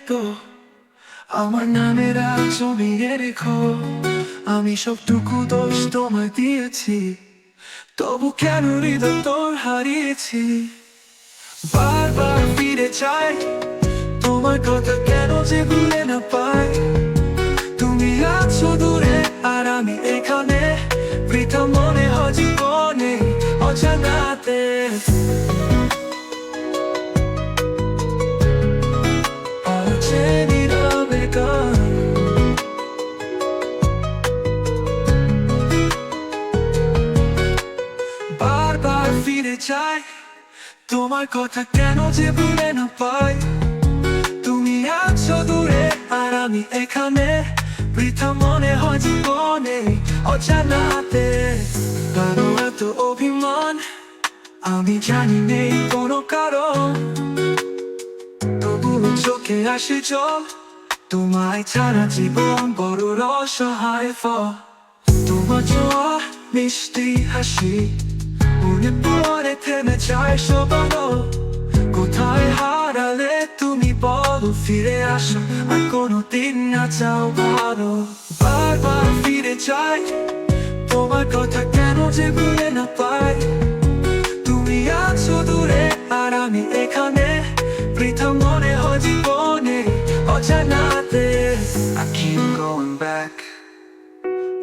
থেকো, আমার নামের আজ জমিয়ে রেখো। আমি সবটুকু দোষ তোমায় দিয়েছি, তবু কেন হৃদয় তোর হারিয়েছি। বারবার ফিরে চাই, তোমার কথা কেন যে ভুলে না পাই। তুমি আছো দূরে আর আমি এখানে, বৃথা মনে হয় জীবনে অজানাতে। নীরবে গান, বারবার ফিরে যাই, তোমার কথা কেন যে ভুলে না পাই। তুমি আছো দূরে আর আমি এখানে, বৃথা মনে হয় জীবনে অজানাতে। কেন এত অভিমান আমি জানি নেই কোনো কারণ, তবু চোখে আসে জল। তোমায় ছাড়া জীবন বড় অসহায় ফল। তোমার ছোঁয়া মিষ্টি হাসি মনে পড়ে থেমে যায় সবারও। কোথায় হারালে তুমি বলো, ফিরে আসো আর কোনোদিন না চাও ভালো। বারবার ফিরে যাই, তোমার কথা কেন যে ভুলে না পাই। তুমি আছো দূরে আর আমি এখানে, বৃথা মনে হয় জীবনে অজানাতে। I keep going back,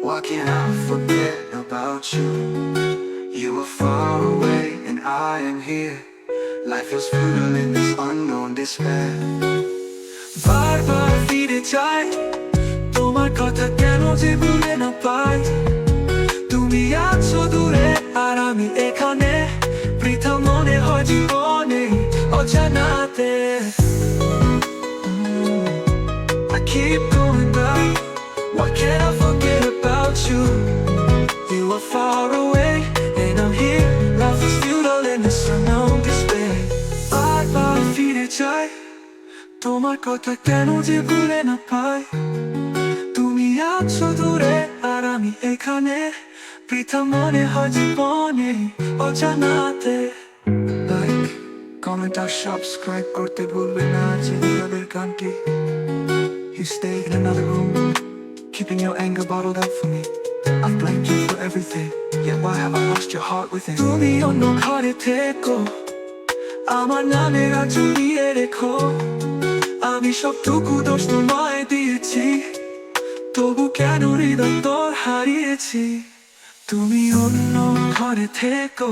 why can't I forget about you? You are far away and I am here. Life feels futile in this unknown despair. বারবার ফিরে যাই, তোমার কথা কেন যে ভুলে না পাই। তুমি আছো দূরে আর আমি এখানে, বৃথা মনে হয় জীবনে অজানাতে। I keep going back, why can't I forget about you? You are far away and I'm here. Life is futile in this unknown despair. বারবার ফিরে যাই, তোমার কথা কেন যে ভুলে না পাই। তুমি আছো দূরে আর আমি এখানে, বৃথা মনে হয় জীবনে অজানাতে। লাইক, কমেন্ট আর সাবস্ক্রাইব করতে ভুলবে না নীরবের গানটি। You stay in another room, keeping your anger bottled up for me. I've blamed you for everything, yet why have I lost your heart within? তুমি অন্য ঘরে থেকো, আমার নামের আজ জমিয়ে রেখো। আমি সবটুকু দোষ তোমায় দিয়েছি, তবু কেন হৃদয় তোর হারিয়েছি। তুমি অন্য ঘরে থেকো,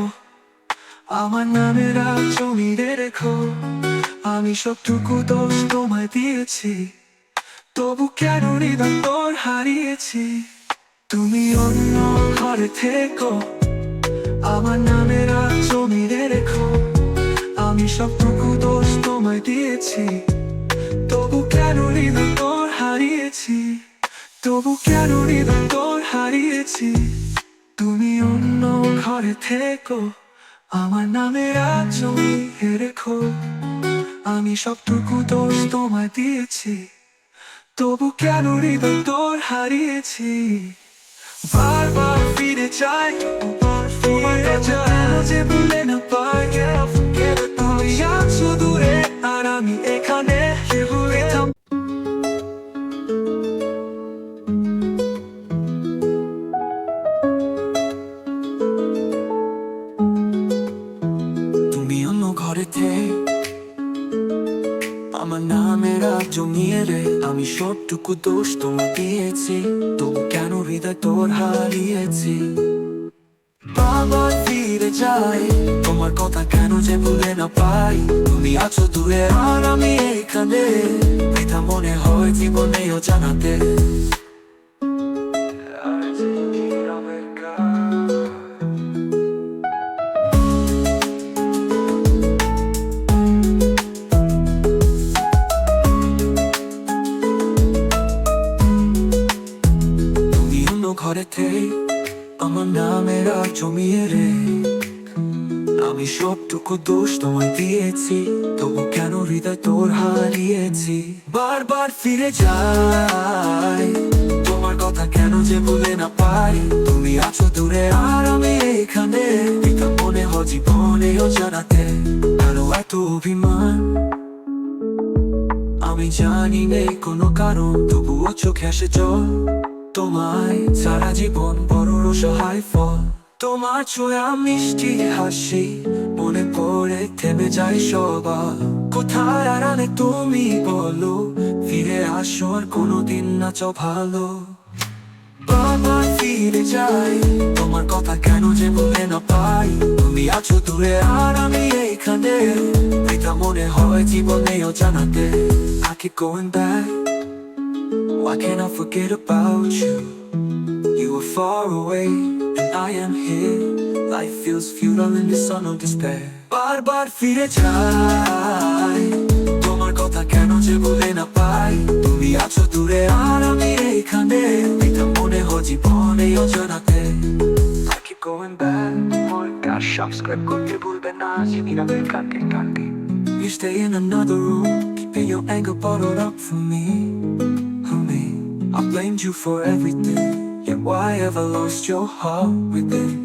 আমার নামের আজ জমিয়ে রেখো। আমি সবটুকু দোষ তোমায় দিয়েছি, তবু কেন হৃদয় তোর হারিয়েছি। তুমি অন্য ঘরে থেকো, আমার নামের আজ জমিয়ে রেখো। আমি সবটুকু দোষ তোমায় দিয়েছি, তবু কেন হৃদয় তোর হারিয়েছি। তবু কেন হৃদয় তোর হারিয়েছি। তুমি অন্য ঘরে থেকো, আমার নামের আজ জমিয়ে রেখো। আমি সবটুকু দোষ তোমায় দিয়েছি, তবু কেন হৃদয় তোর হারিয়েছি। বারবার ফিরে যাই, তোমার কথা কেন যে ভুলে না পাই। তুমি আছো দূরে আর আমি এখানে, তুমি অন্য ঘরে থেকে আমার নামের আজ জমিয়ে রে। আমি সবটুকু দোষ তোমায় দিয়েছি, তবু কেন হৃদয় তোর হারিয়েছি। বারবার ফিরে যাই, তোমার কথা কেন যে ভুলে না পাই। তুমি আছো দূরে আর আমি এখানে, বৃথা মনে হয় জীবনে অজানাতে। ঘরে থেকে আমার নামের আজ জমিয়ে রে। আমি সবটুকু দোষ তোমায় দিয়েছি, তবু কেন হৃদয় তোর হারিয়েছি। বারবার ফিরে যাই, তোমার কথা কেন যে ভুলে না পাই। তুমি আছো দূরে আর আমি এখানে, বৃথা মনে হয় জীবনে অজানাতে। কেন এত অভিমান আমি জানি নেই কোনো কারণ, তবুও চোখে আসে জল। তোমায় সারা জীবন বড় অসহায় ফল। তোমার ছোঁয়া মিষ্টি হাসি মনে পড়ে থেমে যায় সবার। কোথায় আড়ালে তুমি বলো, ফিরে আসো আর কোনোদিন না চাও ভালো। বারবার ফিরে যাই, তোমার কথা কেন যে বলে না পাই। তুমি আছো দূরে আর আমি এইখানে, এটা মনে হয় জীবনেও জানাতে। I keep going back, why can't I forget about you? You were far away and I am here. Life feels futile in the sun of despair. বারবার ফিরে যাই, তোমার কথা কেন যে বলে না পাই। তুমি আছো দূরে আর আমি এইখানে, এটা মনে হয় জীবনে অজানাতে। I keep going back, podcast subscribe করতে ভুলবেন না, জীবনে কাটে কাটে। You stay in another room, keeping your anger bottled up for me. I blamed you for everything, yet why have I lost your heart within?